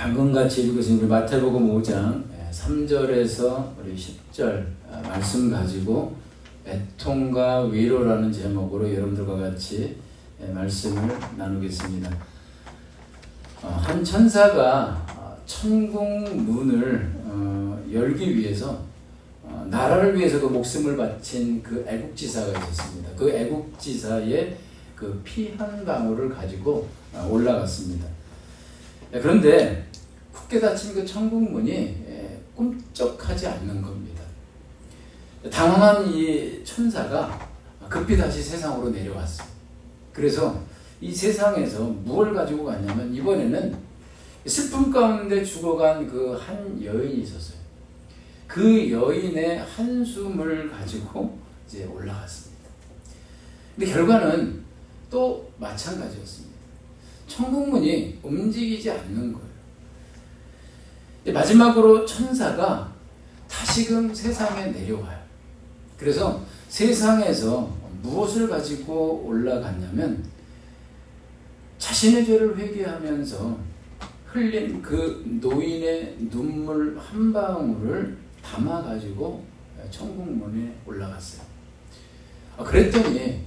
방금 같이 읽으신 우리 마태복음 5장 3절에서 우리 10절 말씀 가지고 애통과 위로라는 제목으로 여러분들과 같이 말씀을 나누겠습니다. 한 천사가 천국 문을 열기 위해서 나라를 위해서도 목숨을 바친 그 애국지사가 있었습니다. 그 애국지사의 그 피 한 방울을 가지고 올라갔습니다. 그런데 굳게 닫힌 그 천국문이 꿈쩍하지 않는 겁니다. 당황한 이 천사가 급히 다시 세상으로 내려왔어요. 그래서 이 세상에서 무엇을 가지고 갔냐면 이번에는 슬픔 가운데 죽어간 그 한 여인이 있었어요. 그 여인의 한숨을 가지고 이제 올라갔습니다. 근데 결과는 또 마찬가지였습니다. 천국문이 움직이지 않는 거예요. 마지막으로 천사가 다시금 세상에 내려와요. 그래서 세상에서 무엇을 가지고 올라갔냐면 자신의 죄를 회개하면서 흘린 그 노인의 눈물 한 방울을 담아가지고 천국문에 올라갔어요. 그랬더니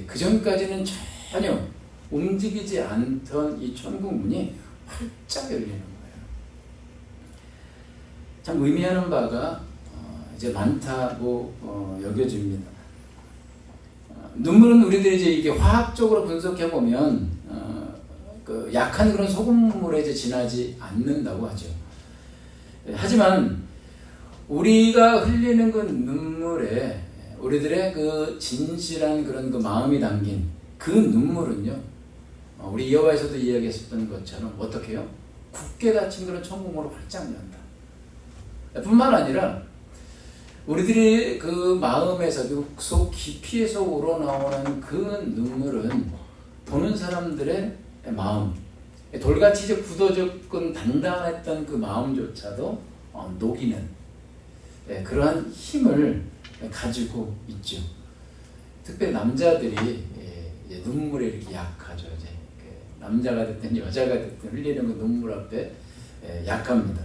그 전까지는 전혀 움직이지 않던 이 천국문이 활짝 열리는 거예요. 참 의미하는 바가 이제 많다고 여겨집니다. 눈물은 우리들이 이제 이게 화학적으로 분석해 보면 그 약한 그런 소금물에 이제 지나지 않는다고 하죠. 하지만 우리가 흘리는 그 눈물에 우리들의 그 진실한 그런 그 마음이 담긴 그 눈물은요, 우리 여호와에서도 이야기했었던 것처럼 어떻게 해요? 굳게 닫힌 그런 천국문으로 활짝 연다. 뿐만 아니라 우리들이 그 마음에서 속 깊이에서 우러나오는 그 눈물은 보는 사람들의 마음, 돌같이 이제 굳어졌건 단단했던 그 마음조차도 녹이는 그러한 힘을 가지고 있죠. 특별히 남자들이 눈물에 이렇게 약하죠. 이제 남자가 됐든 여자가 됐든 흘리는 그 눈물 앞에 약합니다.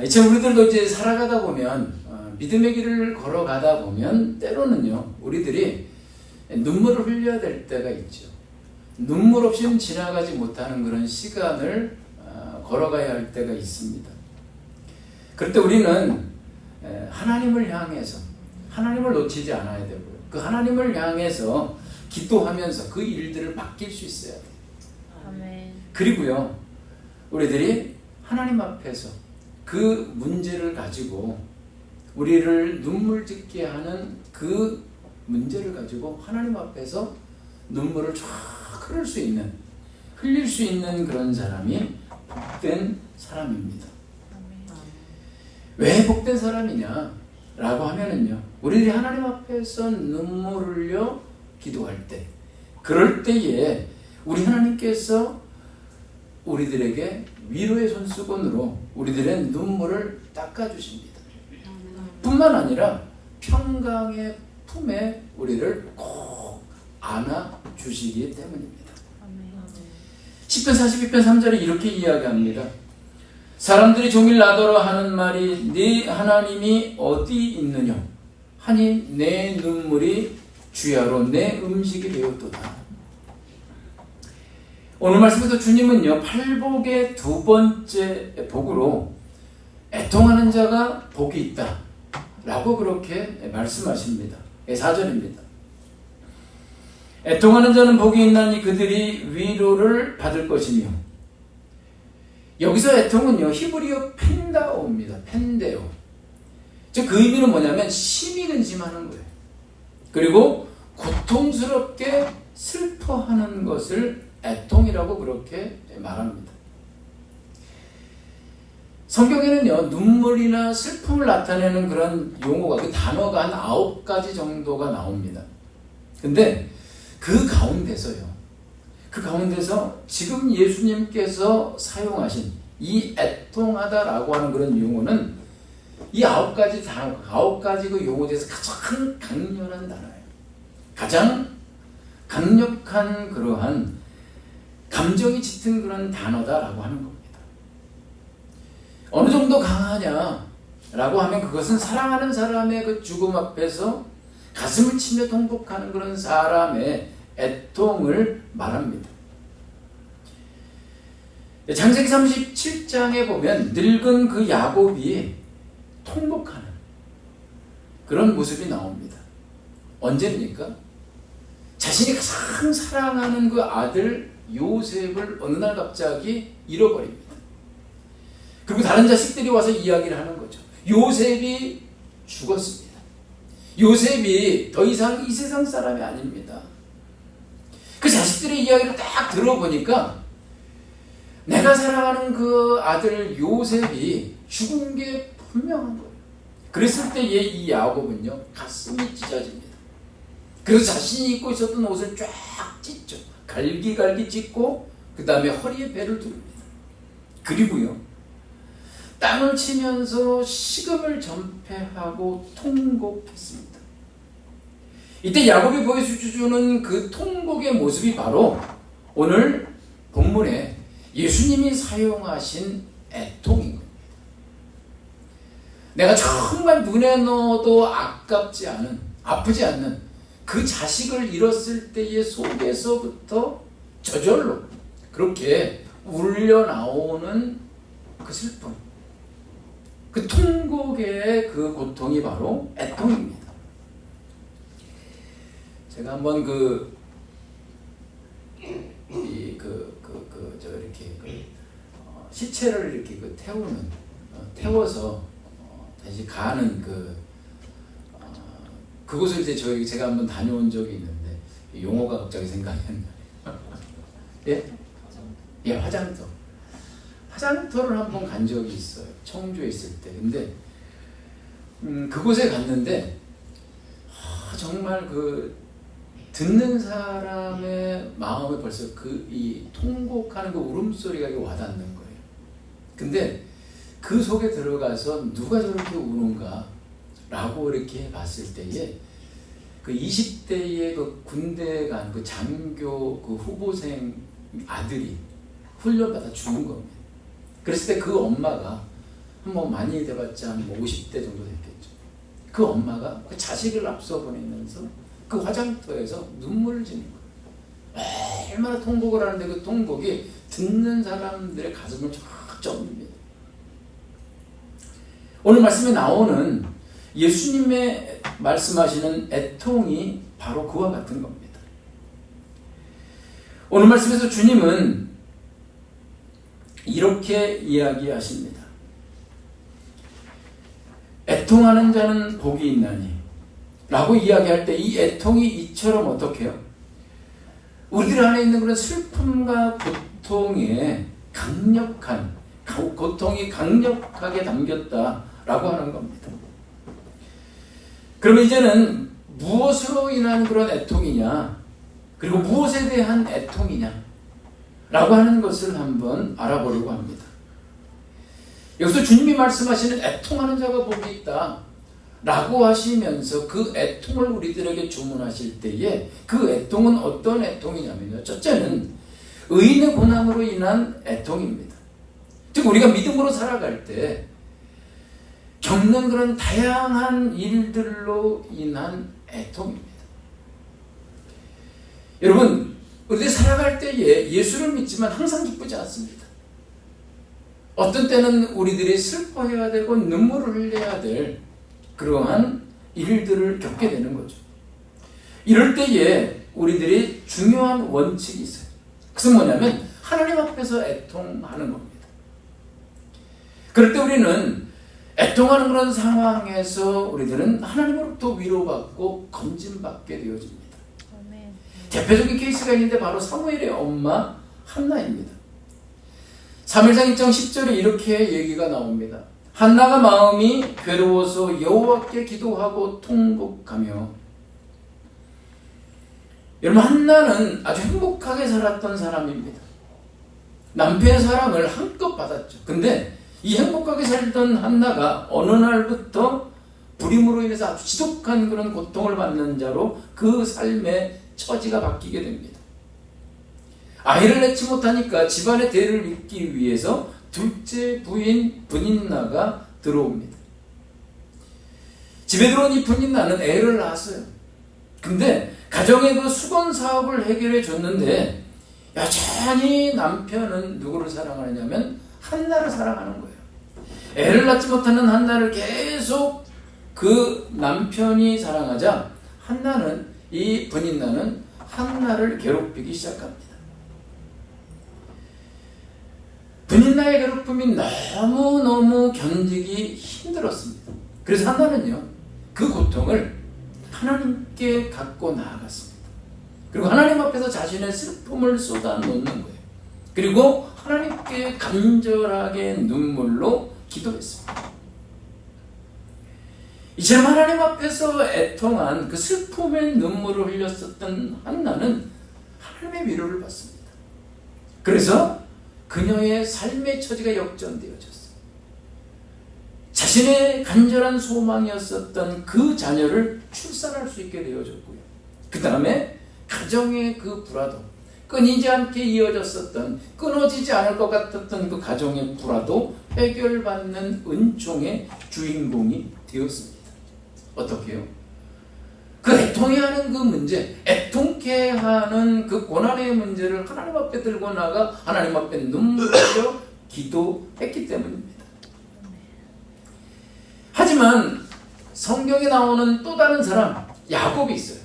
이제 우리들도 이제 살아가다 보면 믿음의 길을 걸어가다 보면 때로는요 우리들이 눈물을 흘려야 될 때가 있죠. 눈물 없이는 지나가지 못하는 그런 시간을 걸어가야 할 때가 있습니다. 그럴 때 우리는 하나님을 향해서 하나님을 놓치지 않아야 되고요. 그 하나님을 향해서 기도하면서 그 일들을 맡길 수 있어야 돼요. 아멘. 그리고요 우리들이 하나님 앞에서 그 문제를 가지고 우리를 눈물 짓게 하는 그 문제를 가지고 하나님 앞에서 눈물을 쫙 흘릴 수 있는 그런 사람이 복된 사람입니다. 왜 복된 사람이냐라고 하면은요, 우리들이 하나님 앞에서 눈물을 흘려 기도할 때, 그럴 때에 우리 하나님께서 우리들에게 위로의 손수건으로 우리들의 눈물을 닦아주십니다. 뿐만 아니라 평강의 품에 우리를 꼭 안아주시기 때문입니다. 시편 42편 3절에 이렇게 이야기합니다. 사람들이 종일 나더러 하는 말이 네 하나님이 어디 있느냐 하니 내 눈물이 주야로 내 음식이 되었도다. 오늘 말씀에서 주님은요 팔복의 두 번째 복으로 애통하는 자가 복이 있다 라고 그렇게 말씀하십니다. 4절입니다. 애통하는 자는 복이 있나니 그들이 위로를 받을 것이며, 여기서 애통은요 히브리어 펜다오입니다. 펜데오. 즉 그 의미는 뭐냐면 심히 근심하는 거예요. 그리고 고통스럽게 슬퍼하는 것을 애통이라고 그렇게 말합니다. 성경에는요 눈물이나 슬픔을 나타내는 그런 용어가, 그 단어가 한 9가지 정도가 나옵니다. 근데 그 가운데서 지금 예수님께서 사용하신 이 애통하다라고 하는 그런 용어는 이 9가지 단어, 9가지 그 용어 중에서 가장 강렬한 단어예요. 가장 강력한 그러한 감정이 짙은 그런 단어다라고 하는 겁니다. 어느 정도 강하냐라고 하면 그것은 사랑하는 사람의 그 죽음 앞에서 가슴을 치며 통곡하는 그런 사람의 애통을 말합니다. 창세기 37장에 보면 늙은 그 야곱이 통곡하는 그런 모습이 나옵니다. 언제입니까? 자신이 가장 사랑하는 그 아들 요셉을 어느 날 갑자기 잃어버립니다. 그리고 다른 자식들이 와서 이야기를 하는 거죠. 요셉이 죽었습니다. 요셉이 더 이상 이 세상 사람이 아닙니다. 그 자식들의 이야기를 딱 들어보니까 내가 사랑하는 그 아들 요셉이 죽은 게 분명한 거예요. 그랬을 때에 이 야곱은요, 가슴이 찢어집니다. 그래서 자신이 입고 있었던 옷을 쫙 찢죠. 갈기갈기 찢고 그 다음에 허리에 배를 두릅니다. 그리고요, 땅을 치면서 식음을 전폐하고 통곡했습니다. 이때 야곱이 보여주는 그 통곡의 모습이 바로 오늘 본문에 예수님이 사용하신 애통인 겁니다. 내가 정말 눈에 넣어도 아깝지 않은, 아프지 않는 그 자식을 잃었을 때의 속에서부터 저절로 그렇게 울려 나오는 그 슬픔, 그 통곡의 그 고통이 바로 애통입니다. 제가 한번 시체를 이렇게 태워서 다시 가는 그곳을 이제 제가 한번 다녀온 적이 있는데 용어가 갑자기 생각이 안 나요. 예? 예, 화장터. 화장터를 한번 간 적이 있어요. 청주에 있을 때. 근데 그곳에 갔는데 정말 듣는 사람의 마음에 벌써 이 통곡하는 그 울음소리가 와닿는 거예요. 근데 그 속에 들어가서 누가 저렇게 우는가 라고 이렇게 봤을 때에 그 20대의 그 군대 간 그 장교 그 후보생 아들이 훈련받아 죽은 겁니다. 그랬을 때 그 엄마가 많이 돼봤자 50대 정도 됐겠죠. 그 엄마가 그 자식을 앞서 보내면서 그 화장터에서 눈물을 지는 거예요. 얼마나 통곡을 하는데 그 통곡이 듣는 사람들의 가슴을 쫙 쩝니다. 오늘 말씀에 나오는 예수님의 말씀하시는 애통이 바로 그와 같은 겁니다. 오늘 말씀에서 주님은 이렇게 이야기하십니다. 애통하는 자는 복이 있나니 라고 이야기할 때 이 애통이 이처럼 어떻게 해요? 우리들 안에 있는 그런 슬픔과 고통에 고통이 강력하게 담겼다라고 하는 겁니다. 그러면 이제는 무엇으로 인한 그런 애통이냐, 그리고 무엇에 대한 애통이냐 라고 하는 것을 한번 알아보려고 합니다. 여기서 주님이 말씀하시는 애통하는 자가 복이 있다 라고 하시면서 그 애통을 우리들에게 주문하실 때에 그 애통은 어떤 애통이냐면요, 첫째는 의인의 고난으로 인한 애통입니다. 즉 우리가 믿음으로 살아갈 때 겪는 그런 다양한 일들로 인한 애통입니다. 여러분, 우리들이 살아갈 때에 예수를 믿지만 항상 기쁘지 않습니다. 어떤 때는 우리들이 슬퍼해야 되고 눈물을 흘려야 될 그러한 일들을 겪게 되는 거죠. 이럴 때에 우리들이 중요한 원칙이 있어요. 그것은 뭐냐면 하나님 앞에서 애통하는 겁니다. 그럴 때 우리는 애통하는 그런 상황에서 우리들은 하나님으로부터 위로받고 건진받게 되어집니다. 아멘. 대표적인 케이스가 있는데 바로 사무엘의 엄마 한나입니다. 사무엘상 1장 10절에 이렇게 얘기가 나옵니다. 한나가 마음이 괴로워서 여호와께 기도하고 통곡하며. 여러분, 한나는 아주 행복하게 살았던 사람입니다. 남편의 사랑을 한껏 받았죠. 근데 이 행복하게 살던 한나가 어느 날부터 불임으로 인해서 아주 지독한 그런 고통을 받는 자로 그 삶의 처지가 바뀌게 됩니다. 아이를 낳지 못하니까 집안의 대를 잇기 위해서 둘째 부인 분인나가 들어옵니다. 집에 들어온 이 분인나는 애를 낳았어요. 근데 가정의 그 수건 사업을 해결해 줬는데 여전히 남편은 누구를 사랑하느냐면 한나를 사랑하는 거예요. 애를 낳지 못하는 한나를 계속 그 남편이 사랑하자 한나는, 이 분인나는 한나를 괴롭히기 시작합니다. 분인나의 괴롭힘이 너무너무 견디기 힘들었습니다. 그래서 한나는요, 그 고통을 하나님께 갖고 나아갔습니다. 그리고 하나님 앞에서 자신의 슬픔을 쏟아놓는 거예요. 그리고 하나님께 간절하게 눈물로 기도했습니다. 이처럼 하나님 앞에서 애통한 그 슬픔의 눈물을 흘렸었던 한나는 하나님의 위로를 받습니다. 그래서 그녀의 삶의 처지가 역전되어졌어요. 자신의 간절한 소망이었었던 그 자녀를 출산할 수 있게 되어졌고요. 그 다음에 가정의 그 불화도, 끊이지 않게 이어졌었던, 끊어지지 않을 것 같았던 그 가정의 불화도 해결받는 은총의 주인공이 되었습니다. 어떻게요? 그 애통해하는 그 문제, 애통케 하는 그 고난의 문제를 하나님 앞에 들고 나가 하나님 앞에 눈물 흘려 기도했기 때문입니다. 하지만 성경에 나오는 또 다른 사람, 야곱이 있어요.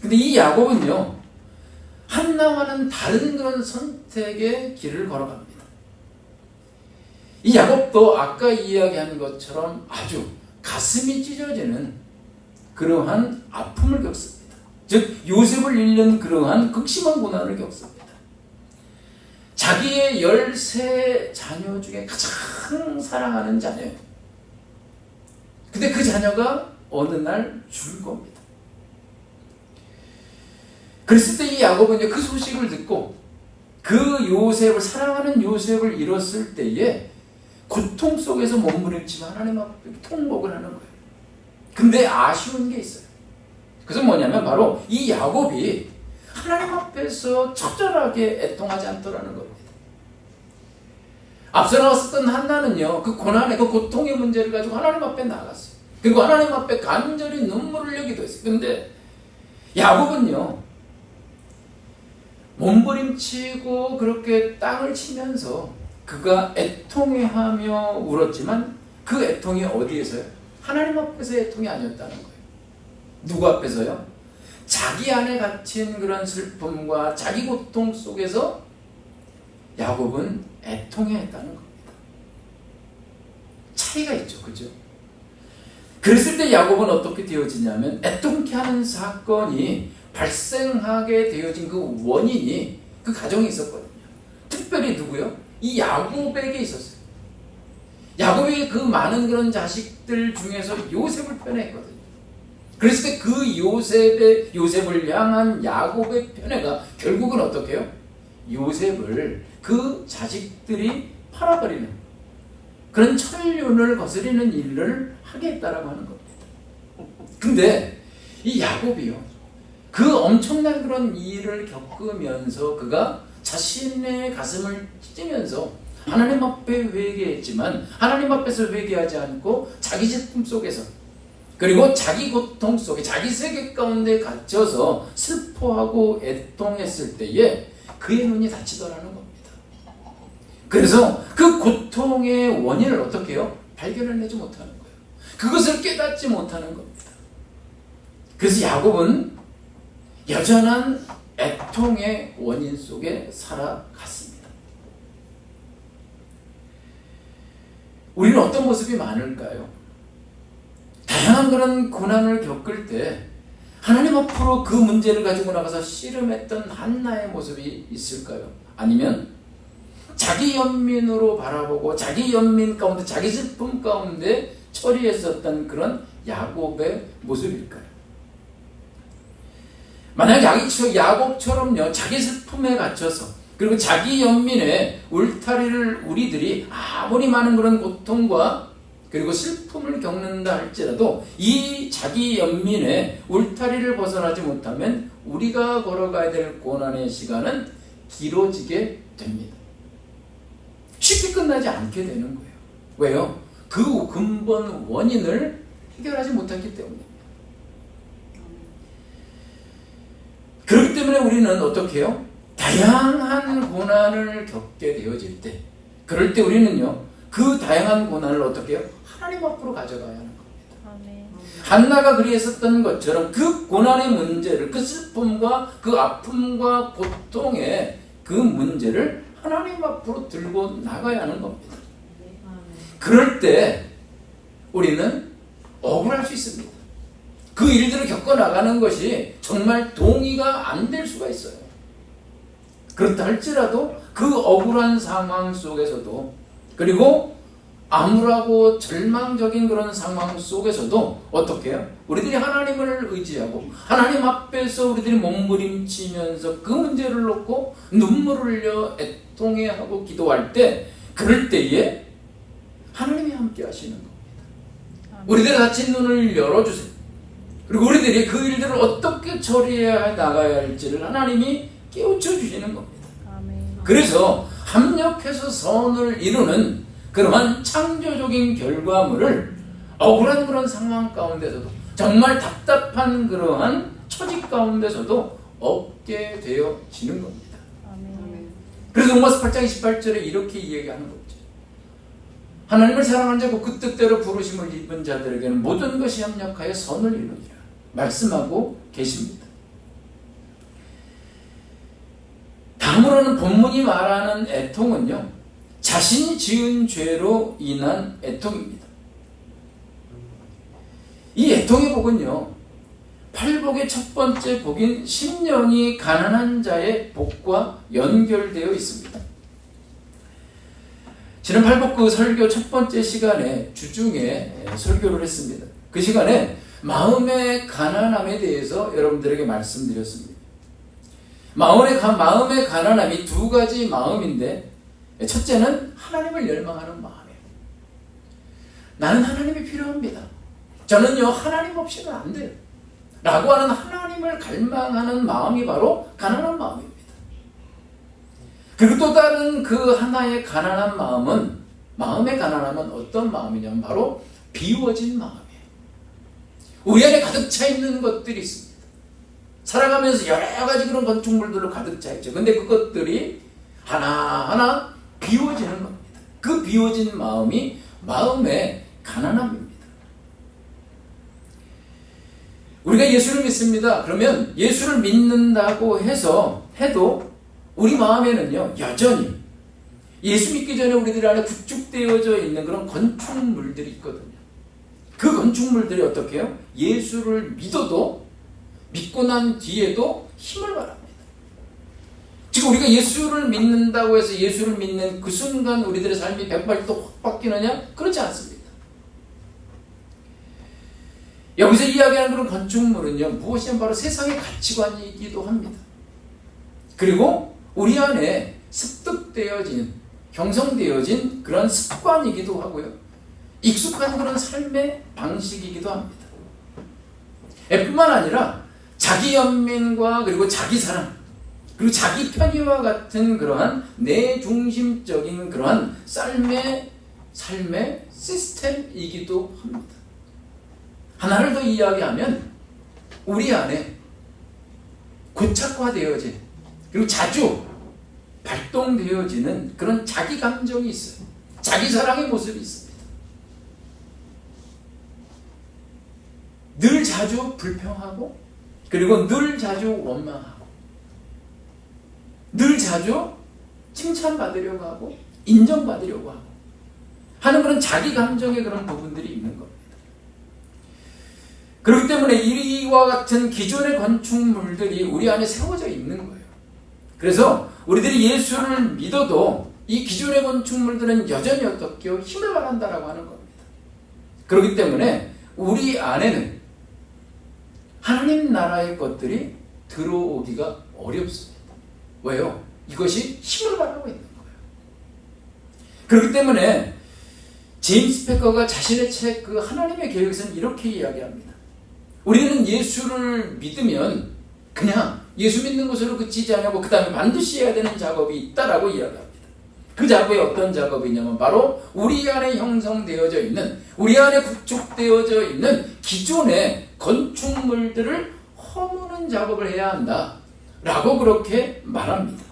근데 이 야곱은요, 한나와는 다른 그런 선택의 길을 걸어갑니다. 이 야곱도 아까 이야기한 것처럼 아주 가슴이 찢어지는 그러한 아픔을 겪습니다. 즉 요셉을 잃는 그러한 극심한 고난을 겪습니다. 자기의 13 자녀 중에 가장 사랑하는 자녀예요. 근데 그 자녀가 어느 날 죽을 겁니다. 그랬을 때 이 야곱은 그 소식을 듣고 그 요셉을, 사랑하는 요셉을 잃었을 때에 고통 속에서 몸부림치며 하나님 앞에 통곡을 하는 거예요. 근데 아쉬운 게 있어요. 그것은 뭐냐면 바로 이 야곱이 하나님 앞에서 처절하게 애통하지 않더라는 겁니다. 앞서 나왔었던 한나는요, 그 고난의, 그 고통의 문제를 가지고 하나님 앞에 나갔어요. 그리고 하나님 앞에 간절히 눈물을 흘리기도 했어요. 근데 야곱은요, 몸부림치고 그렇게 땅을 치면서 그가 애통해하며 울었지만 그 애통이 어디에서요? 하나님 앞에서의 애통이 아니었다는 거예요. 누구 앞에서요? 자기 안에 갇힌 그런 슬픔과 자기 고통 속에서 야곱은 애통해했다는 겁니다. 차이가 있죠, 그죠? 그랬을 때 야곱은 어떻게 되어지냐면 애통케 하는 사건이 발생하게 되어진 그 원인이 그 가정에 있었거든요. 특별히 누구요? 이 야곱에게 있었어요. 야곱이 그 많은 그런 자식들 중에서 요셉을 편애했거든요. 그랬을 때 그 요셉을 향한 야곱의 편애가 결국은 어떻게 해요? 요셉을 그 자식들이 팔아버리는 그런 천륜을 거스리는 일을 하게 했다라고 하는 겁니다. 근데 이 야곱이요, 그 엄청난 그런 일을 겪으면서 그가 자신의 가슴을 찢으면서 하나님 앞에 회개했지만 하나님 앞에서 회개하지 않고 자기 슬픔 속에서, 그리고 자기 고통 속에 자기 세계 가운데 갇혀서 슬퍼하고 애통했을 때에 그의 눈이 닫히더라는 겁니다. 그래서 그 고통의 원인을 어떻게 해요? 발견해내지 못하는 거예요. 그것을 깨닫지 못하는 겁니다. 그래서 야곱은 여전한 애통의 원인 속에 살아갔습니다. 우리는 어떤 모습이 많을까요? 다양한 그런 고난을 겪을 때 하나님 앞으로 그 문제를 가지고 나가서 씨름했던 한나의 모습이 있을까요? 아니면 자기 연민으로 바라보고 자기 연민 가운데 자기 슬픔 가운데 처리했었던 그런 야곱의 모습일까요? 만약 야곱처럼요, 자기 슬픔에 갇혀서 그리고 자기 연민에 울타리를 우리들이 아무리 많은 그런 고통과 그리고 슬픔을 겪는다 할지라도 이 자기 연민에 울타리를 벗어나지 못하면 우리가 걸어가야 될 고난의 시간은 길어지게 됩니다. 쉽게 끝나지 않게 되는 거예요. 왜요? 그 근본 원인을 해결하지 못했기 때문입니다. 그렇기 때문에 우리는 어떻게 해요? 다양한 고난을 겪게 되어질 때, 그럴 때 우리는요, 그 다양한 고난을 어떻게 해요? 하나님 앞으로 가져가야 하는 겁니다. 한나가 그리했었던 것처럼 그 고난의 문제를, 그 슬픔과 그 아픔과 고통의 그 문제를 하나님 앞으로 들고 나가야 하는 겁니다. 그럴 때 우리는 억울할 수 있습니다. 그 일들을 겪어나가는 것이 정말 동의가 안 될 수가 있어요. 그렇다 할지라도 그 억울한 상황 속에서도, 그리고 암울하고 절망적인 그런 상황 속에서도 어떻게 해요? 우리들이 하나님을 의지하고 하나님 앞에서 우리들이 몸부림치면서 그 문제를 놓고 눈물을 흘려 애통해하고 기도할 때, 그럴 때에 하나님이 함께 하시는 겁니다. 우리들의 닫힌 눈을 열어주세요. 그리고 우리들이 그 일들을 어떻게 처리해야 나가야 할지를 하나님이 깨우쳐 주시는 겁니다. 그래서 합력해서 선을 이루는 그러한 창조적인 결과물을 억울한 그런 상황 가운데서도, 정말 답답한 그러한 처지 가운데서도 얻게 되어지는 겁니다. 그래서 로마서 8장 28절에 이렇게 이야기하는 거죠. 하나님을 사랑하는 자고 그 뜻대로 부르심을 입은 자들에게는 모든 것이 합력하여 선을 이루니라 말씀하고 계십니다. 다음으로는 본문이 말하는 애통은요, 자신이 지은 죄로 인한 애통입니다. 이 애통의 복은요, 팔복의 첫 번째 복인 심령이 가난한 자의 복과 연결되어 있습니다. 지난 팔복 그 설교 첫 번째 시간에 주중에 설교를 했습니다. 그 시간에 마음의 가난함에 대해서 여러분들에게 말씀드렸습니다. 마음의 가난함이 두 가지 마음인데, 첫째는 하나님을 열망하는 마음이에요. 나는 하나님이 필요합니다. 저는요, 하나님 없이는 안 돼요. 라고 하는 하나님을 갈망하는 마음이 바로 가난한 마음입니다. 그리고 또 다른 그 하나의 가난한 마음은, 마음의 가난함은 어떤 마음이냐면 바로 비워진 마음이에요. 우리 안에 가득 차 있는 것들이 있습니다. 살아가면서 여러 가지 그런 건축물들로 가득 차 있죠. 근데 그것들이 하나하나 비워지는 겁니다. 그 비워진 마음이 마음의 가난함입니다. 우리가 예수를 믿습니다. 그러면 예수를 믿는다고 해도 우리 마음에는요, 여전히 예수 믿기 전에 우리들 안에 구축되어져 있는 그런 건축물들이 있거든요. 그 건축물들이 어떻게 해요? 예수를 믿고 난 뒤에도 힘을 발합니다. 지금 우리가 예수를 믿는다고 해서 예수를 믿는 그 순간 우리들의 삶이 180도 확 바뀌느냐? 그렇지 않습니다. 여기서 이야기하는 그런 건축물은요, 무엇이냐면 바로 세상의 가치관이기도 합니다. 그리고 우리 안에 습득되어진, 형성되어진 그런 습관이기도 하고요, 익숙한 그런 삶의 방식이기도 합니다. 뿐만 아니라 자기 연민과 그리고 자기 사랑, 그리고 자기 편의와 같은 그러한 내중심적인 그러한 삶의 시스템이기도 합니다. 하나를 더 이야기하면 우리 안에 고착화되어진, 그리고 자주 발동되어지는 그런 자기 감정이 있어요. 자기 사랑의 모습이 있습니다. 늘 자주 불평하고, 그리고 늘 자주 원망하고, 늘 자주 칭찬받으려고 하고 인정받으려고 하고 하는 그런 자기 감정의 그런 부분들이 있는 겁니다. 그렇기 때문에 이와 같은 기존의 건축물들이 우리 안에 세워져 있는 거예요. 그래서 우리들이 예수를 믿어도 이 기존의 건축물들은 여전히 어떻게 힘을 발한다라고 하는 겁니다. 그렇기 때문에 우리 안에는 하나님 나라의 것들이 들어오기가 어렵습니다. 왜요? 이것이 힘을 발하고 있는 거예요. 그렇기 때문에 제임스 패커가 자신의 책 그 하나님의 계획에서는 이렇게 이야기합니다. 우리는 예수를 믿으면 그냥 예수 믿는 것으로 그치지 않고 그 다음에 반드시 해야 되는 작업이 있다라고 이야기합니다. 그 작업이 어떤 작업이냐면 바로 우리 안에 형성되어져 있는, 우리 안에 구축되어져 있는 기존의 건축물들을 허무는 작업을 해야 한다 라고 그렇게 말합니다.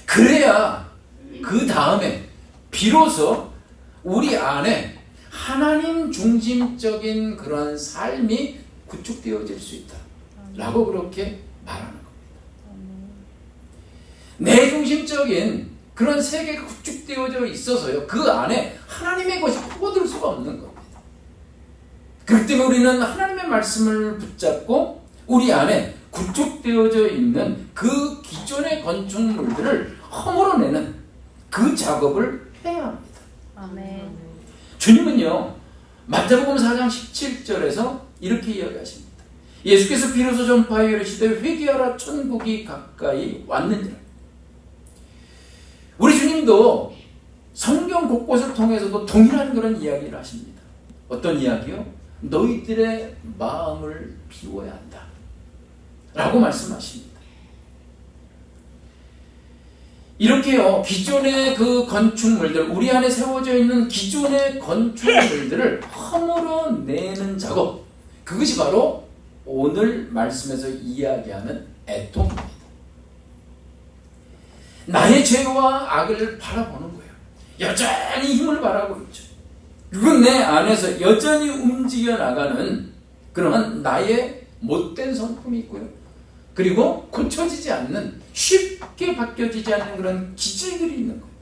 그래야 그 다음에 비로소 우리 안에 하나님 중심적인 그런 삶이 구축되어질 수 있다 라고 그렇게 말하는 겁니다. 내 중심적인 그런 세계가 구축되어져 있어서요, 그 안에 하나님의 것이 포고들 수가 없는 겁니다. 그렇기 때문에 우리는 하나님의 말씀을 붙잡고 우리 안에 구축되어져 있는 그 기존의 건축물들을 허물어내는 그 작업을 해야 합니다. 아멘. 주님은요, 마태복음 4장 17절에서 이렇게 이야기하십니다. 예수께서 비로소 전파하여 이르시되 회개하라 천국이 가까이 왔느니라. 우리 주님도 성경 곳곳을 통해서도 동일한 그런 이야기를 하십니다. 어떤 이야기요? 너희들의 마음을 비워야 한다 라고 말씀하십니다. 이렇게요, 기존의 그 건축물들, 우리 안에 세워져 있는 기존의 건축물들을 허물어내는 작업, 그것이 바로 오늘 말씀에서 이야기하는 애통입니다. 나의 죄와 악을 바라보는 거예요. 여전히 힘을 발하고 있죠. 그건 내 안에서 여전히 움직여 나가는 그러한 나의 못된 성품이 있고요. 그리고 고쳐지지 않는, 쉽게 바뀌어지지 않는 그런 기질들이 있는 거예요.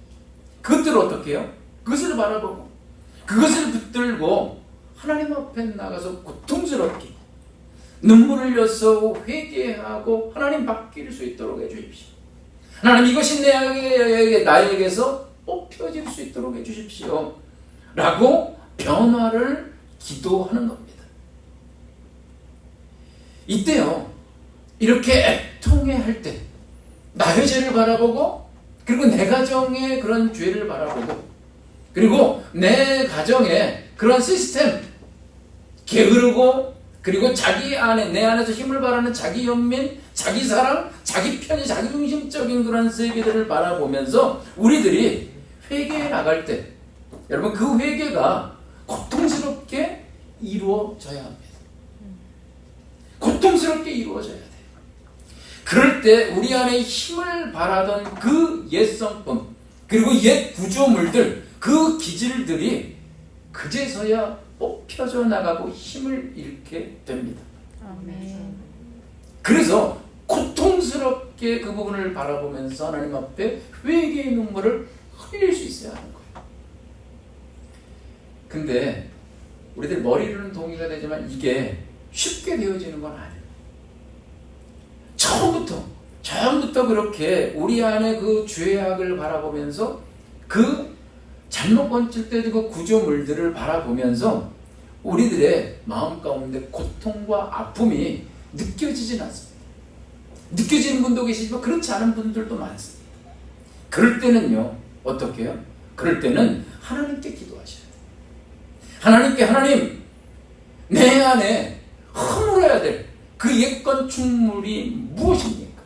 그것들을 어떻게 해요? 그것을 바라보고 그것을 붙들고 하나님 앞에 나가서 고통스럽게 눈물을 흘려서 회개하고 하나님 바뀔 수 있도록 해주십시오. 하나님, 이것이 나에게서 뽑혀질 수 있도록 해주십시오 라고 변화를 기도하는 겁니다. 이때요, 이렇게 애통해할 때 나의 죄를 바라보고, 그리고 내 가정의 그런 죄를 바라보고, 그리고 내 가정의 그런 시스템 게으르고, 그리고 자기 안에, 내 안에서 힘을 발하는 자기 연민, 자기 사랑, 자기 편의, 자기 중심적인 그런 세계들을 바라보면서 우리들이 회개에 나갈 때, 여러분, 그 회개가 고통스럽게 이루어져야 합니다. 고통스럽게 이루어져야 돼요. 그럴 때 우리 안에 힘을 발하던 그 옛 성품, 그리고 옛 구조물들, 그 기질들이 그제서야 뽑혀져 나가고 힘을 잃게 됩니다. 아멘. 그래서 고통스럽게 그 부분을 바라보면서 하나님 앞에 회개의 눈물을 흘릴 수 있어야 하는 거예요. 근데 우리들 머리로는 동의가 되지만 이게 쉽게 되어지는 건 아니에요. 처음부터 그렇게 우리 안에 그 죄악을 바라보면서 그 잘못 건질 때 그 구조물들을 바라보면서 우리들의 마음 가운데 고통과 아픔이 느껴지진 않습니다. 느껴지는 분도 계시지만 그렇지 않은 분들도 많습니다. 그럴 때는요, 어떻게 해요? 그럴 때는 하나님께 기도하셔야 돼요. 하나님께, 하나님, 내 안에 허물어야 될 그 옛 건축물이 무엇입니까?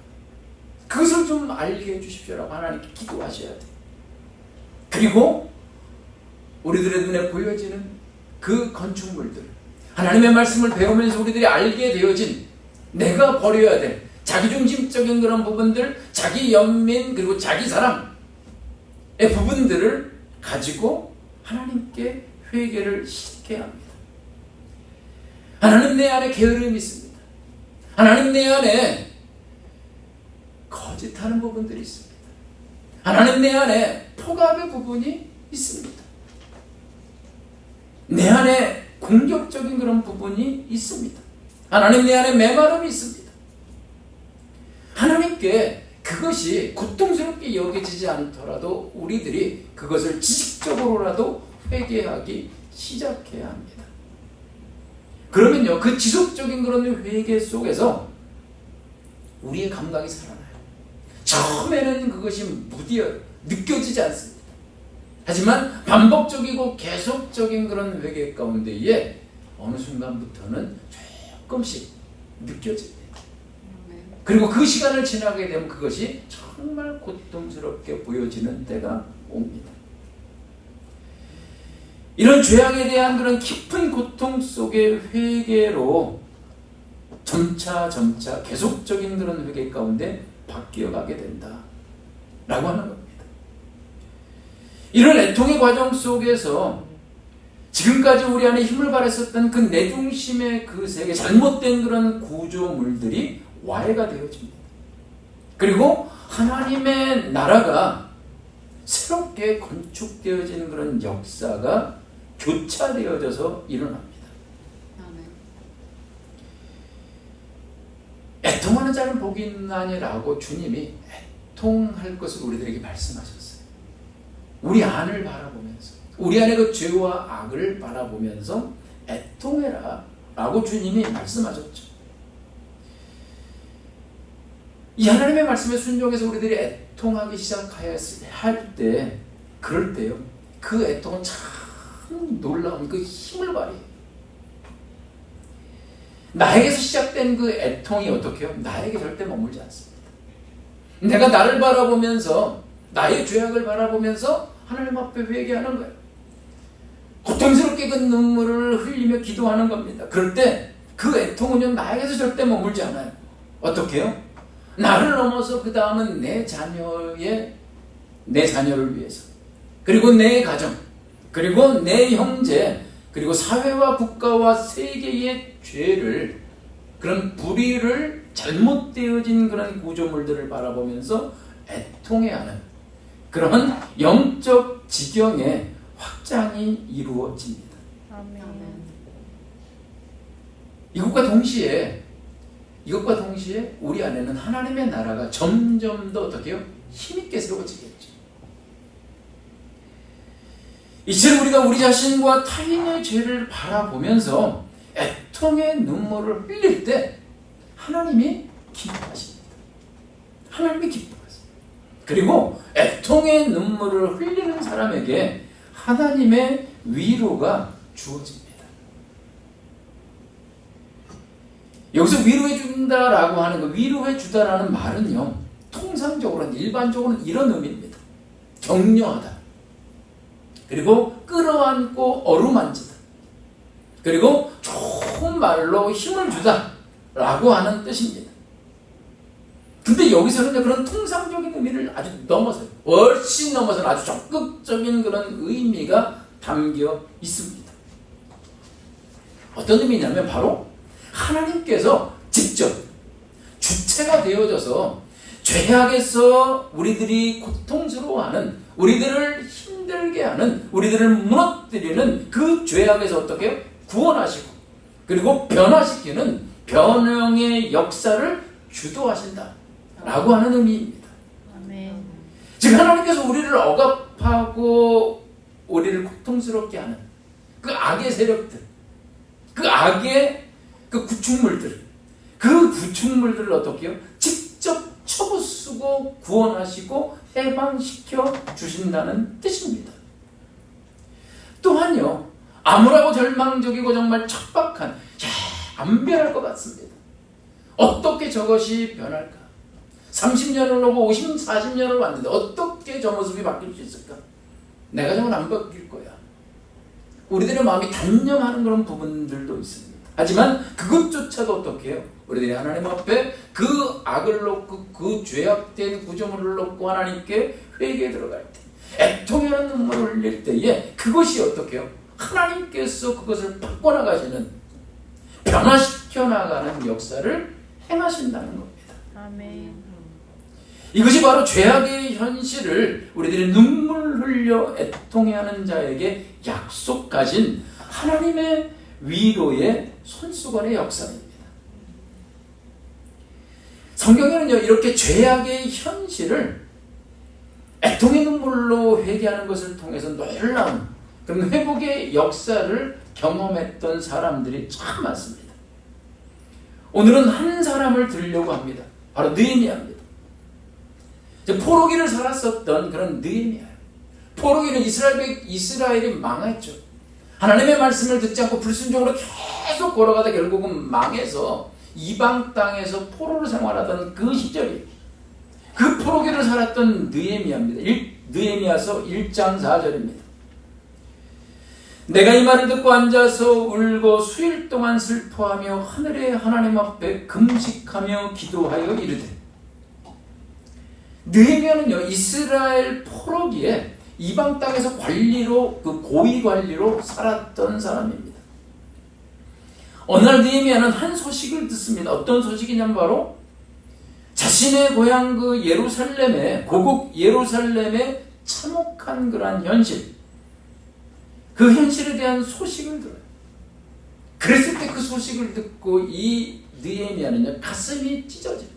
그것을 좀 알게 해주십시오라고 하나님께 기도하셔야 돼요. 그리고 우리들의 눈에 보여지는 그 건축물들, 하나님의 말씀을 배우면서 우리들이 알게 되어진 내가 버려야 될 자기중심적인 그런 부분들, 자기 연민, 그리고 자기 사랑의 부분들을 가지고 하나님께 회개를 시켜야 합니다. 하나님, 내 안에 게으름이 있습니다. 하나님, 내 안에 거짓하는 부분들이 있습니다. 하나님, 내 안에 포갑의 부분이 있습니다. 내 안에 공격적인 그런 부분이 있습니다. 하나님, 내 안에 메마름이 있습니다. 하나님께 그것이 고통스럽게 여겨지지 않더라도 우리들이 그것을 지식적으로라도 회개하기 시작해야 합니다. 그러면요, 그 지속적인 그런 회개 속에서 우리의 감각이 살아나요. 처음에는 그것이 무디어요. 느껴지지 않습니다. 하지만 반복적이고 계속적인 그런 회개 가운데에 어느 순간부터는 조금씩 느껴집니다. 그리고 그 시간을 지나게 되면 그것이 정말 고통스럽게 보여지는 때가 옵니다. 이런 죄악에 대한 그런 깊은 고통 속의 회개로 점차 계속적인 그런 회개 가운데 바뀌어가게 된다 라고 하는 겁니다. 이런 애통의 과정 속에서 지금까지 우리 안에 힘을 발했었던 그 내중심의 그 세계, 잘못된 그런 구조물들이 와해가 되어집니다. 그리고 하나님의 나라가 새롭게 건축되어지는 그런 역사가 교차되어져서 일어납니다. 애통하는 자는 복이 있나니라고 주님이 애통할 것을 우리들에게 말씀하셨어요. 우리 안을 바라보면서, 우리 안의 그 죄와 악을 바라보면서 애통해라 라고 주님이 말씀하셨죠. 이 하나님의 말씀에 순종해서 우리들이 애통하기 시작하였을 때, 그럴 때요, 그 애통은 참 놀라운 그 힘을 발휘해요. 나에게서 시작된 그 애통이 어떻게 해요? 나에게 절대 머물지 않습니다. 내가 나를 바라보면서, 나의 죄악을 바라보면서 하나님 앞에 회개하는 거예요. 고통스럽게 그 눈물을 흘리며 기도하는 겁니다. 그럴 때 그 애통은요, 나에게서 절대 머물지 않아요. 어떻게 해요? 나를 넘어서 그 다음은 내 자녀를 위해서, 그리고 내 가정, 그리고 내 형제, 그리고 사회와 국가와 세계의 죄를, 그런 불의를, 잘못되어진 그런 구조물들을 바라보면서 애통해하는 그런 영적 지경의 확장이 이루어집니다. 아멘. 이것과 동시에 우리 안에는 하나님의 나라가 점점 더 어떻게 해요? 힘있게 세워지겠죠. 이처럼 우리가 우리 자신과 타인의 죄를 바라보면서 애통의 눈물을 흘릴 때 하나님이 기뻐하십니다. 하나님이 기뻐하십니다. 그리고 애통의 눈물을 흘리는 사람에게 하나님의 위로가 주어집니다. 여기서 위로해 준다라고 하는 거, 위로해 주다라는 말은요, 통상적으로는, 일반적으로는 이런 의미입니다. 격려하다, 그리고 끌어안고 어루만지다, 그리고 좋은 말로 힘을 주다 라고 하는 뜻입니다. 근데 여기서는 그런 통상적인 의미를 아주 넘어서요, 훨씬 넘어서는 아주 적극적인 그런 의미가 담겨 있습니다. 어떤 의미냐면 바로 하나님께서 직접 주체가 되어져서 죄악에서 우리들이 고통스러워하는, 우리들을 힘들게 하는, 우리들을 무너뜨리는 그 죄악에서 어떻게 구원하시고, 그리고 변화시키는 변형의 역사를 주도하신다 라고 하는 의미입니다. 아멘. 즉 하나님께서 우리를 억압하고 우리를 고통스럽게 하는 그 악의 세력들, 그 악의 그 구축물들을 어떻게 해요? 직접 쳐부수고 구원하시고 해방시켜 주신다는 뜻입니다. 또한요, 암울하고 절망적이고 정말 척박한, 안 변할 것 같습니다. 어떻게 저것이 변할까? 30년을 오고 50, 40년을 왔는데 어떻게 저 모습이 바뀔 수 있을까? 내가 정말 안 바뀔 거야. 우리들의 마음이 단념하는 그런 부분들도 있습니다. 하지만 그것조차도 어떻게 해요? 우리들이 하나님 앞에 그 악을 놓고, 그 죄악된 구조물을 놓고 하나님께 회개에 들어갈 때, 애통하는 눈물을 흘릴 때에 그것이 어떻게 해요? 하나님께서 그것을 바꿔나가시는, 변화시켜 나가는 역사를 행하신다는 겁니다. 아멘. 이것이 바로 죄악의 현실을 우리들이 눈물 흘려 애통해하는 자에게 약속하신 하나님의 위로의 손수건의 역사입니다. 성경에는요, 이렇게 죄악의 현실을 애통의 눈물로 회개하는 것을 통해서 놀라운 그런 회복의 역사를 경험했던 사람들이 참 많습니다. 오늘은 한 사람을 들으려고 합니다. 바로 느헤미야입니다. 포로기를 살았었던 그런 느헤미야. 포로기는 이스라엘이 망했죠. 하나님의 말씀을 듣지 않고 불순종으로 계속 걸어가다 결국은 망해서 이방 땅에서 포로로 생활하던 그 시절이 그 포로기를 살았던 느헤미야입니다. 느헤미야서 1장 4절입니다. 내가 이 말을 듣고 앉아서 울고 수일 동안 슬퍼하며 하늘의 하나님 앞에 금식하며 기도하여 이르되. 느헤미야는요, 이스라엘 포로기에 이방 땅에서 관리로, 그 고위 관리로 살았던 사람입니다. 어느 날 느헤미야는 한 소식을 듣습니다. 어떤 소식이냐면 바로 자신의 고향 그 예루살렘에, 고국 예루살렘에 참혹한 그러한 현실, 그 현실에 대한 소식을 들어요. 그랬을 때 그 소식을 듣고 이 느헤미야는요, 가슴이 찢어집니다.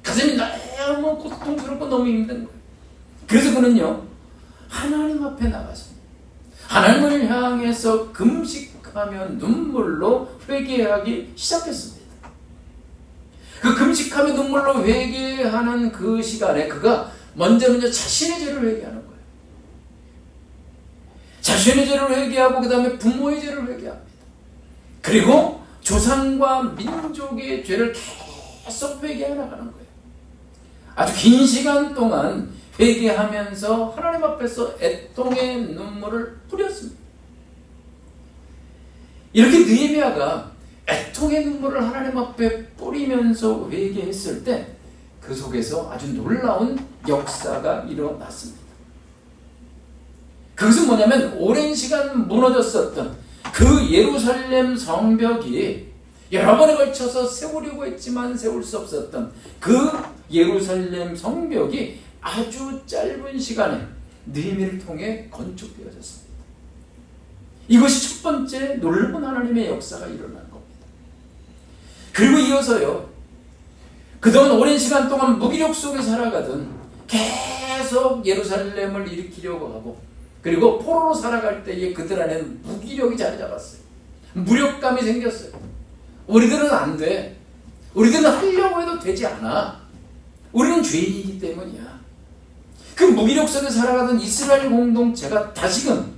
가슴이 너무 고통스럽고 너무 힘든 거예요. 그래서 그는요, 하나님 앞에 나가서 하나님을 향해서 금식하며 눈물로 회개하기 시작했습니다. 그 금식하며 눈물로 회개하는 그 시간에 그가 먼저는요, 자신의 죄를 회개하는 거예요. 자신의 죄를 회개하고 그 다음에 부모의 죄를 회개합니다. 그리고 조상과 민족의 죄를 계속 회개해 나가는 거예요. 아주 긴 시간 동안 회개하면서 하나님 앞에서 애통의 눈물을 뿌렸습니다. 이렇게 느헤미야가 애통의 눈물을 하나님 앞에 뿌리면서 회개했을 때 그 속에서 아주 놀라운 역사가 일어났습니다. 그것은 뭐냐면 오랜 시간 무너졌었던 그 예루살렘 성벽이 여러 번에 걸쳐서 세우려고 했지만 세울 수 없었던 그 예루살렘 성벽이 아주 짧은 시간에 느헤미야를 통해 건축되어졌습니다. 이것이 첫 번째 놀라운 하나님의 역사가 일어난 겁니다. 그리고 이어서요, 그동안 오랜 시간 동안 무기력 속에 살아가던 계속 예루살렘을 일으키려고 하고 그리고 포로로 살아갈 때에 그들 안에는 무기력이 자리 잡았어요. 무력감이 생겼어요. 우리들은 안 돼. 우리들은 하려고 해도 되지 않아. 우리는 죄인이기 때문이야. 그 무기력 속에 살아가던 이스라엘 공동체가 다시금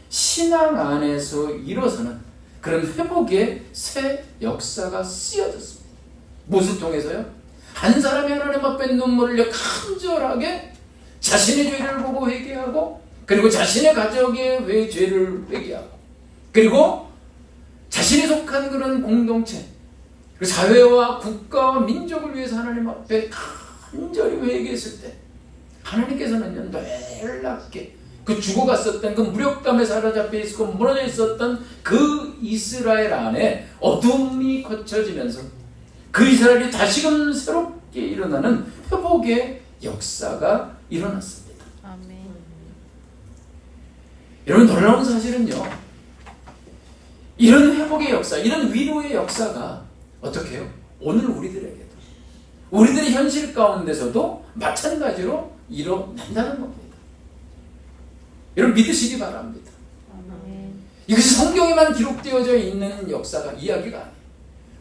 신앙 안에서 일어서는 그런 회복의 새 역사가 쓰여졌습니다. 무엇을 통해서요? 한 사람이 하나님 앞에 눈물을 흘려 간절하게 자신의 죄를 보고 회개하고 그리고 자신의 가족의 죄를 회개하고 그리고 자신이 속한 그런 공동체, 그 사회와 국가와 민족을 위해서 하나님 앞에 간절히 회개했을 때 하나님께서는 놀랍게 그 죽어갔었던 그 무력감에 사로잡혀 있었고 무너져 있었던 그 이스라엘 안에 어둠이 거쳐지면서 그 이스라엘이 다시금 새롭게 일어나는 회복의 역사가 일어났습니다. 아멘. 여러분, 놀라운 사실은요, 이런 회복의 역사, 이런 위로의 역사가 어떻게 해요? 오늘 우리들에게도, 우리들의 현실 가운데서도 마찬가지로 일어난다는 겁니다. 여러분, 믿으시기 바랍니다. 아멘. 이것이 성경에만 기록되어져 있는 역사가, 이야기가 아니에요.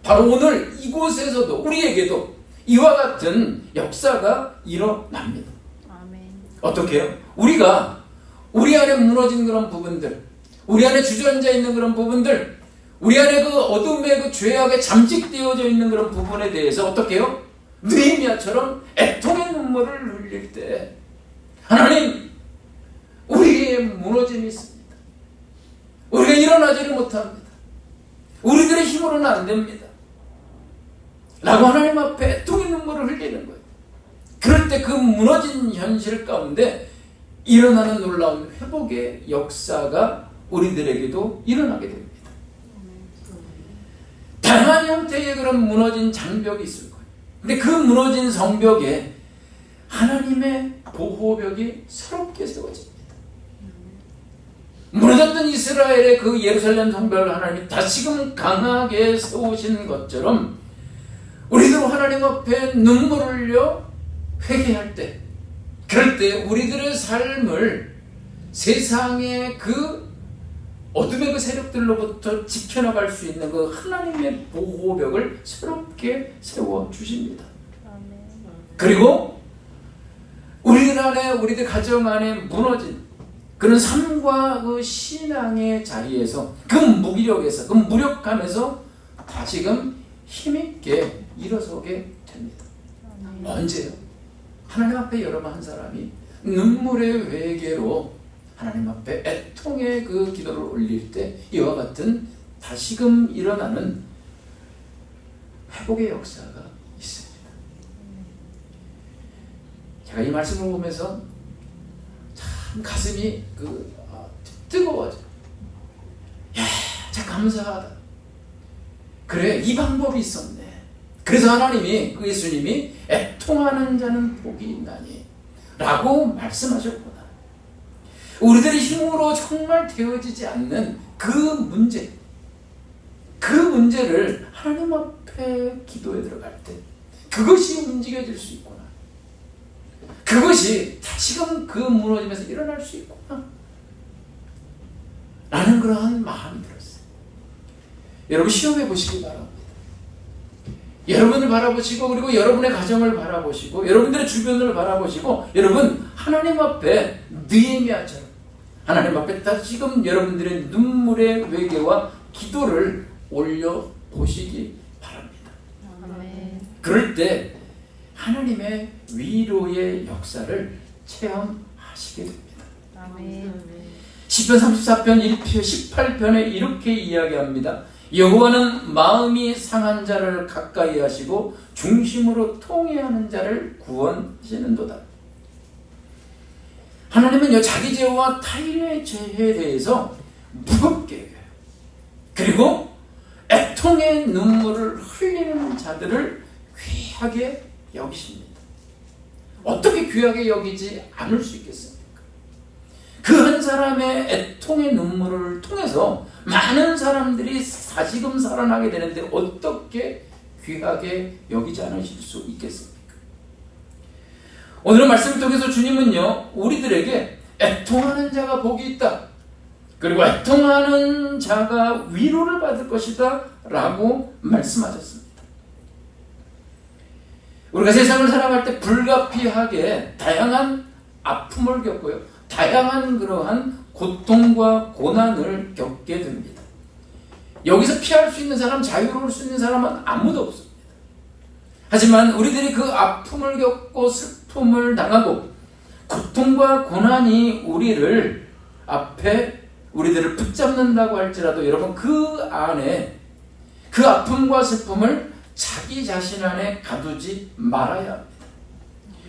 바로 오늘 이곳에서도 우리에게도 이와 같은 역사가 일어납니다. 아멘. 어떻게 해요? 우리가 우리 안에 무너진 그런 부분들, 우리 안에 주저앉아 있는 그런 부분들, 우리 안에 그 어둠의 그 죄악에 잠식되어져 있는 그런 부분에 대해서 어떻게 해요? 느헤미야처럼 애통의 눈물을 흘릴 때 하나님, 우리의 무너짐이 있습니다. 우리가 일어나지를 못합니다. 우리들의 힘으로는 안 됩니다. 라고 하나님 앞에 애통의 눈물을 흘리는 거예요. 그럴 때 그 무너진 현실 가운데 일어나는 놀라운 회복의 역사가 우리들에게도 일어나게 됩니다. 다양한 형태의 그런 무너진 장벽이 있을 거예요. 근데 그 무너진 성벽에 하나님의 보호벽이 새롭게 세워집니다. 무너졌던 이스라엘의 그 예루살렘 성벽을 하나님이 다시금 강하게 세우신 것처럼 우리도 하나님 앞에 눈물을 흘려 회개할 때, 그럴 때 우리들의 삶을 세상의 그 어둠의 그 세력들로부터 지켜나갈 수 있는 그 하나님의 보호벽을 새롭게 세워주십니다. 그리고 우리들 안에, 우리들 가정 안에 무너진 그런 삶과 그 신앙의 자리에서, 그 무기력에서, 그 무력감에서 다시금 힘있게 일어서게 됩니다. 언제요? 하나님 앞에 여러분 한 사람이 눈물의 회개로 하나님 앞에 애통의 그 기도를 올릴 때 이와 같은 다시금 일어나는 회복의 역사가 있습니다. 제가 이 말씀을 보면서 참 가슴이 뜨거워져. 야, 참 감사하다. 그래, 이 방법이 있었네. 그래서 하나님이, 그 예수님이 애통하는 자는 복이 있나니 라고 말씀하셨구나. 우리들이 힘으로 정말 되어지지 않는 그 문제를 하나님 앞에 기도에 들어갈 때 그것이 움직여질 수 있구나. 그것이 다시금 그 무너지면서 일어날 수 있구나 라는 그러한 마음이 들었어요. 여러분 시험해 보시기 바랍니다. 여러분을 바라보시고, 그리고 여러분의 가정을 바라보시고, 여러분들의 주변을 바라보시고, 여러분 하나님 앞에 느헤미야처럼 하나님 앞에 다시금 여러분들의 눈물의 회개와 기도를 올려 보시기 바랍니다. 아멘. 그럴 때 하나님의 위로의 역사를 체험하시게 됩니다. 아멘. 시편 34편 18편에 이렇게 이야기합니다. 여호와는 마음이 상한 자를 가까이 하시고 중심으로 통회하는 자를 구원하시는도다. 하나님은요, 자기 죄와 타인의 죄에 대해서 무겁게 여겨요. 그리고 애통의 눈물을 흘리는 자들을 귀하게 여기십니다. 어떻게 귀하게 여기지 않을 수 있겠습니까? 그 한 사람의 애통의 눈물을 통해서 많은 사람들이 다시금 살아나게 되는데 어떻게 귀하게 여기지 않으실 수 있겠습니까? 오늘 말씀을 통해서 주님은요, 우리들에게 애통하는 자가 복이 있다, 그리고 애통하는 자가 위로를 받을 것이다 라고 말씀하셨습니다. 우리가 세상을 살아갈 때 불가피하게 다양한 아픔을 겪고요, 다양한 그러한 고통과 고난을 겪게 됩니다. 여기서 피할 수 있는 사람, 자유로울 수 있는 사람은 아무도 없습니다. 하지만 우리들이 그 아픔을 겪고 슬픔을 당하고 고통과 고난이 우리들을 붙잡는다고 할지라도 여러분 그 안에 그 아픔과 슬픔을 자기 자신 안에 가두지 말아야 합니다.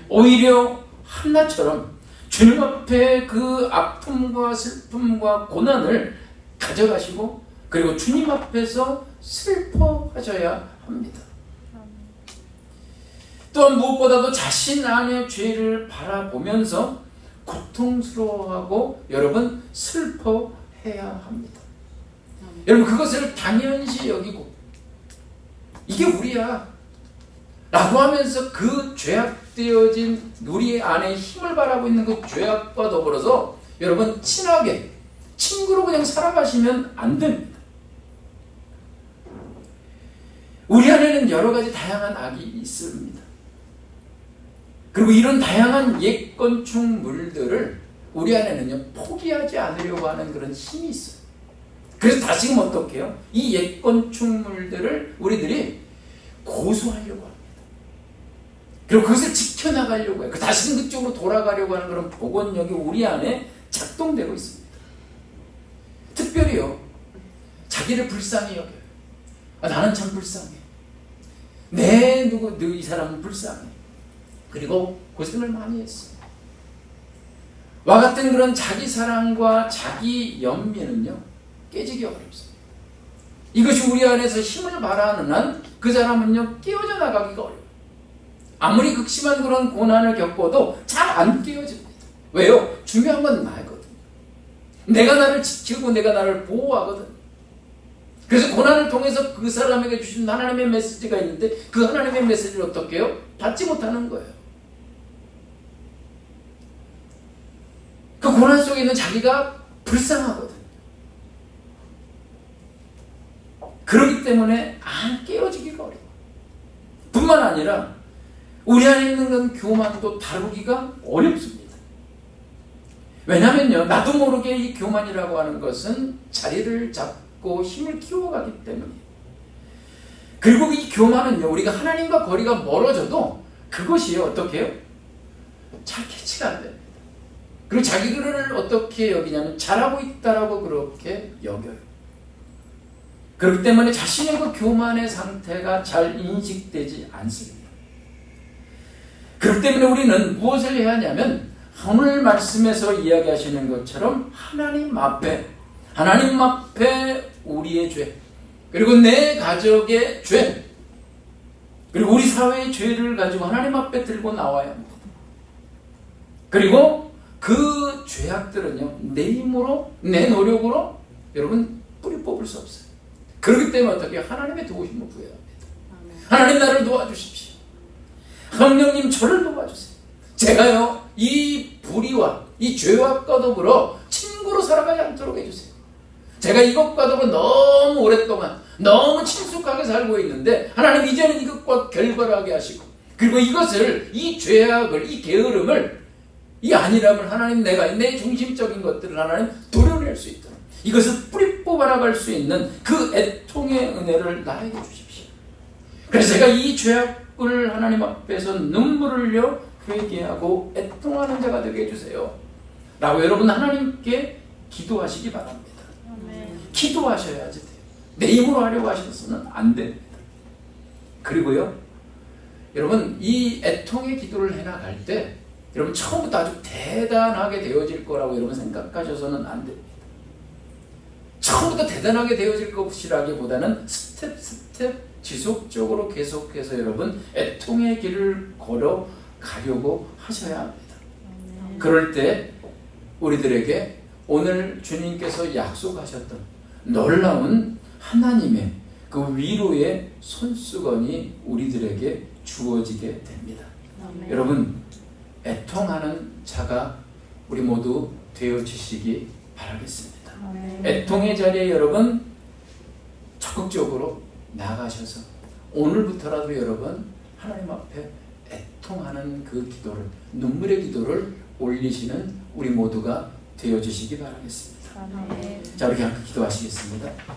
오히려 한나처럼 주님 앞에 그 아픔과 슬픔과 고난을 가져가시고 그리고 주님 앞에서 슬퍼하셔야 합니다. 또한 무엇보다도 자신 안의 죄를 바라보면서 고통스러워하고 여러분 슬퍼해야 합니다. 여러분 그것을 당연시 여기고 이게 우리야 라고 하면서 그 죄악되어진 우리 안에 힘을 바라고 있는 그 죄악과 더불어서 여러분 친하게 친구로 그냥 살아가시면 안 됩니다. 우리 안에는 여러 가지 다양한 악이 있습니다. 그리고 이런 다양한 옛 건축물들을 우리 안에는요 포기하지 않으려고 하는 그런 힘이 있어요. 그래서 다시금 어떻게 해요? 이 옛 건축물들을 우리들이 고수하려고 합니다. 그리고 그것을 지켜나가려고 해요. 다시금 그쪽으로 돌아가려고 하는 그런 복원력이 우리 안에 작동되고 있습니다. 특별히요 자기를 불쌍히 여겨요. 나는 참 불쌍해. 이 사람은 불쌍해. 그리고 고생을 많이 했어요. 와 같은 그런 자기 사랑과 자기 연민은요 깨지기 어렵습니다. 이것이 우리 안에서 힘을 발하는 한 그 사람은요 깨어져 나가기가 어려워요. 아무리 극심한 그런 고난을 겪어도 잘 안 깨어집니다. 왜요? 중요한 건 나거든요. 내가 나를 지키고 내가 나를 보호하거든. 그래서 고난을 통해서 그 사람에게 주신 하나님의 메시지가 있는데 그 하나님의 메시지를 어떻게 해요? 받지 못하는 거예요. 그 고난 속에 있는 자기가 불쌍하거든. 그렇기 때문에 안 깨어지기가 어려워. 뿐만 아니라 우리 안에 있는 건 교만도 다루기가 어렵습니다. 왜냐면요 나도 모르게 이 교만이라고 하는 것은 자리를 잡고 힘을 키워가기 때문에 그리고 이 교만은요, 우리가 하나님과 거리가 멀어져도 그것이 어떻게 해요? 잘 캐치가 안 됩니다. 그리고 자기를 어떻게 여기냐면 잘하고 있다라고 그렇게 여겨요. 그렇기 때문에 자신의 그 교만의 상태가 잘 인식되지 않습니다. 그렇기 때문에 우리는 무엇을 해야 하냐면 오늘 말씀에서 이야기하시는 것처럼 하나님 앞에 우리의 죄, 그리고 내 가족의 죄, 그리고 우리 사회의 죄를 가지고 하나님 앞에 들고 나와야 합니다. 그리고 그 죄악들은요, 내 힘으로, 내 노력으로 여러분 뿌리 뽑을 수 없어요. 그렇기 때문에 어떻게 하나님의 도우심을 구해야 합니다. 하나님 나를 도와주십시오. 성령님 저를 도와주세요. 제가요 이 불의와 이 죄악과 더불어 친구로 살아가지 않도록 해주세요. 제가 이것과 더불어 너무 오랫동안 너무 친숙하게 살고 있는데 하나님 이제는 이것과 결별하게 하시고, 그리고 이것을, 이 죄악을, 이 게으름을, 이 안일함을 하나님, 내가 내 중심적인 것들을 하나님 도려낼 수 있도록 이것을 뿌리 뽑아나갈 수 있는 그 애통의 은혜를 나에게 주십시오. 그래서 제가 이 죄악을 하나님 앞에서 눈물을 흘려 회개하고 애통하는 자가 되게 해주세요 라고 여러분 하나님께 기도하시기 바랍니다. 기도하셔야지 돼요. 내 힘으로 하려고 하셔서는 안 됩니다. 그리고요, 여러분 이 애통의 기도를 해나갈 때 여러분 처음부터 아주 대단하게 되어질 거라고 여러분 생각하셔서는 안 됩니다. 처음부터 대단하게 되어질 것이라기보다는 스텝 지속적으로 계속해서 여러분 애통의 길을 걸어 가려고 하셔야 합니다. 그럴 때 우리들에게 오늘 주님께서 약속하셨던 놀라운 하나님의 그 위로의 손수건이 우리들에게 주어지게 됩니다. 여러분 애통하는 자가 우리 모두 되어지시기 바라겠습니다. 애통의 자리에 여러분 적극적으로 나가셔서 오늘부터라도 여러분 하나님 앞에 애통하는 그 기도를, 눈물의 기도를 올리시는 우리 모두가 되어주시기 바라겠습니다. 자, 우리 함께 기도하시겠습니다.